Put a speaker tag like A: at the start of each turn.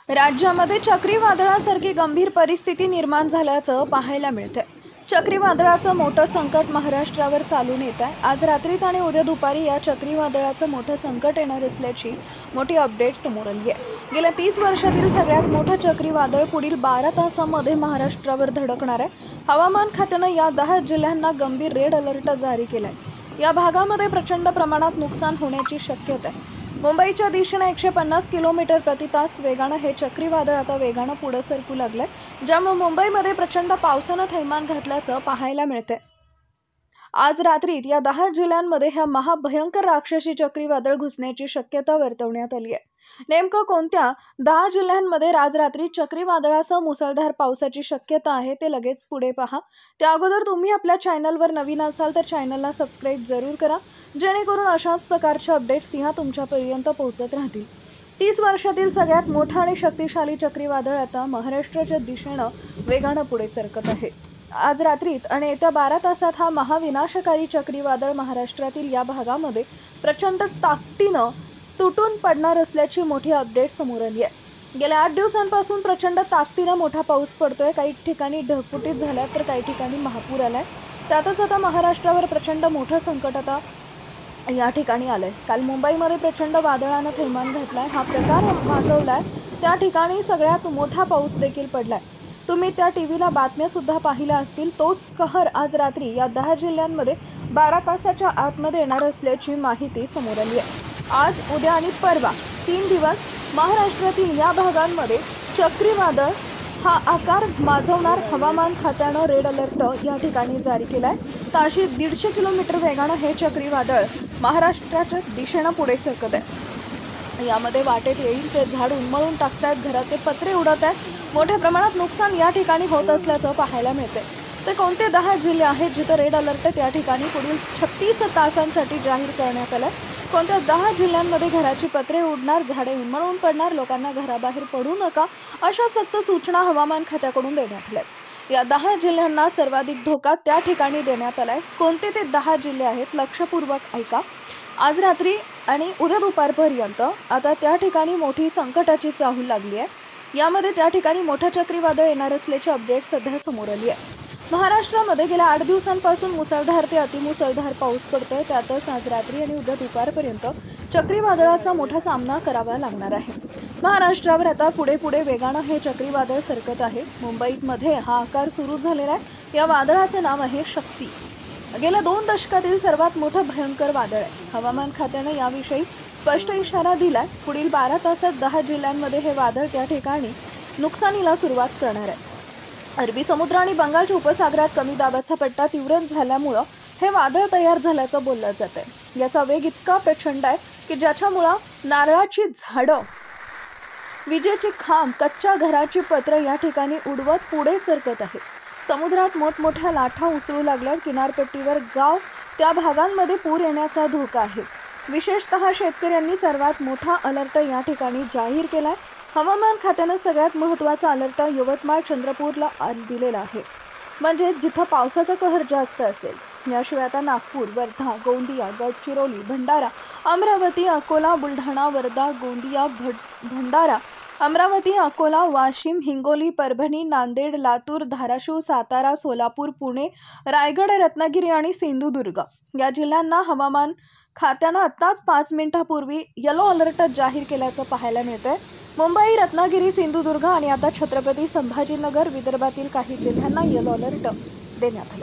A: राज्यामध्ये चक्रीवादळासारखी गंभीर परिस्थिती निर्माण झाल्याचं पाहायला मिळतंय। चक्रीवादळाचं मोठं संकट महाराष्ट्रावर चालून येत आहे। आज रात्रीत आणि उद्या दुपारी या चक्रीवादळाचं मोठं संकट येणार असल्याची मोठी अपडेट समोर आली आहे। गेल्या 30 वर्षातील सगळ्यात मोठं चक्रीवादळ पुढील 12 तासांमध्ये महाराष्ट्रावर धडकणार आहे। हवामान खात्यानं या 10 जिल्ह्यांना गंभीर रेड अलर्ट जारी केलाय। या भागामध्ये प्रचंड प्रमाणात नुकसान होण्याची शक्यता आहे। मुंबईच्या दिशेने 150 किलोमीटर प्रति तास वेगानं हे चक्रीवादळ आता वेगानं पुढे सरकू लागलंय, ज्यामुळे मुंबईमध्ये प्रचंड पावसानं थैमान घातल्याचं पाहायला मिळतंय। आज रात्रीत या 10 जिल्ह्यांमध्ये हा महाभयंकर राक्षसी चक्रीवादळ घुसण्याची शक्यता वर्तवण्यात आली आहे। नेमकं कोणत्या 10 जिल्ह्यांमध्ये आज रात्री चक्रीवादळासह मुसळधार पावसाची शक्यता आहे ते लगेच पुढे पहा। त्या अगोदर तुम्ही आपल्या चॅनलवर नवीन असाल तर चॅनलला सबस्क्राइब जरूर करा, जेणेकरून अशाच प्रकारचे अपडेट्स ह्या तुमच्यापर्यंत पोहोचत राहतील। 30 वर्षातील सगळ्यात मोठं आणि शक्तिशाली चक्रीवादळ आता महाराष्ट्राच्या दिशेनं वेगानं पुढे सरकत आहे। आज रात्रीत आणि येत्या 12 तासात हा महाविनाशकारी चक्रीवादळ महाराष्ट्रातील या भागामध्ये प्रचंड ताकदीनं तुटून पडणार असल्याची मोठी अपडेट समोर आली आहे। गेल्या 8 दिवसांपासून प्रचंड ताकदीनं मोठा पाऊस पडतोय। काही ठिकाणी ढगफुटीत झाल्या तर काही ठिकाणी महापूर आलाय। त्यातच आता महाराष्ट्रावर प्रचंड मोठं संकट आता या ठिकाणी आलंय। काल मुंबईमध्ये प्रचंड वादळानं थैमान घातलाय। हा प्रकार माजवलाय। त्या ठिकाणी सगळ्यात मोठा पाऊस देखील पडलाय। तुम्ही त्या टीव्हीला बातम्या सुद्धा पाहिल्या असतील। तोच कहर आज रात्री या 10 जिल्ह्यांमध्ये 12 तासाच्या आतमध्ये येणार असल्याची माहिती समोर आली आहे। आज उद्या आणि परवा 3 दिवस महाराष्ट्रातील या भागांमध्ये चक्रीवादळ हा आकार माजवणार हवामान खात्यानं रेड अलर्ट या ठिकाणी जारी केलाय। ताशी 150 किलोमीटर वेगानं हे चक्रीवादळ महाराष्ट्राच्या दिशेनं पुढे सरकत आहे। यामध्ये वाटेत येईल ते झाड उन्मळून टाकतात, घराचे पत्रे उडत आहेत, मोठ्या प्रमाणात नुकसान या ठिकाणी होत असल्याचं पाहायला मिळते। ते कोणते 10 जिल्हे आहेत जिथे रेड अलर्ट त्या ठिकाणी पुढील 36 तासांसाठी जाहीर करण्यात आलं? कोणत्या 10 जिल्ह्यांमध्ये घराची पत्रे उडणार, झाडे उन्मळून पडणार, लोकांना घराबाहेर पडू नका अशा सक्त सूचना हवामान खात्याकडून देण्यात आल्या। या 10 जिल्ह्यांना सर्वाधिक धोका त्या ठिकाणी देण्यात आलाय। कोणते ते 10 जिल्हे आहेत लक्षपूर्वक ऐका। आज रात्री आणि उद्या दुपारपर्यंत आता त्या ठिकाणी मोठी संकटाची चाहूल लागली आहे। यामध्ये त्या ठिकाणी मोठं चक्रीवादळ येणार असल्याची अपडेट सध्या समोर आली आहे। महाराष्ट्रामध्ये गेल्या 8 दिवसांपासून मुसळधार ते अतिमुसळधार पाऊस पडतोय। त्यातच आज रात्री आणि उद्या दुपारपर्यंत चक्रीवादळाचा मोठा सामना करावा लागणार आहे। महाराष्ट्रावर आता पुढे वेगानं हे चक्रीवादळ सरकत आहे। मुंबईमध्ये हा आकार सुरू झालेला आहे। या वादळाचं नाव आहे शक्ती। गेल्या 2 दशकातील सर्वात मोठं भयंकर वादळ आहे। हवामान खात्यानं याविषयी स्पष्ट इशारा दिलाय। पुढील 12 तासात 10 जिल्ह्यांमध्ये हे वादळ त्या ठिकाणी नुकसानीला सुरुवात करणार आहे। अरबी समुद्र आणि बंगालच्या उपसागरात कमी दाबाचा पट्टा तीव्र झाल्यामुळे हे वादळ तयार झाल्याचं बोललं जात आहे। याचा वेग इतका प्रचंड आहे की ज्याच्यामुळे नारळाची झाडं, विजेची खांब, कच्च्या घराची पत्र या ठिकाणी उडवत पुढे सरकत आहे। समुद्रात मोठमोठ्या लाटा उसळू लागल्यात। किनारपट्टीवर गाव त्या भागांमध्ये पूर येण्याचा धोका आहे। विशेषतः शेतकऱ्यांनी सर्वात मोठा अलर्ट या ठिकाणी जाहीर केलाय। हवामान खात्यानं सगळ्यात महत्त्वाचा अलर्ट यवतमाळ, चंद्रपूरला दिलेला आहे, म्हणजे जिथं पावसाचा कहर जास्त असेल। याशिवाय आता नागपूर, वर्धा, गोंदिया, गडचिरोली, भंडारा, अमरावती, अकोला, बुलढाणा, वर्धा, गोंदिया, भंडारा, अमरावती, अकोला, वाशिम, हिंगोली, परभणी, नांदेड, लातूर, धाराशिव, सातारा, सोलापूर, पुणे, रायगड, रत्नागिरी आणि सिंधुदुर्ग या जिल्ह्यांना हवामान खात्यानं आत्ताच 5 मिनिटांपूर्वी येलो अलर्ट जाहीर केल्याचं पाहायला मिळतंय। मुंबई, रत्नागिरी, सिंधुदुर्ग आणि आता छत्रपती संभाजीनगर, विदर्भातील काही जिल्ह्यांना येलो अलर्ट देण्यात आला।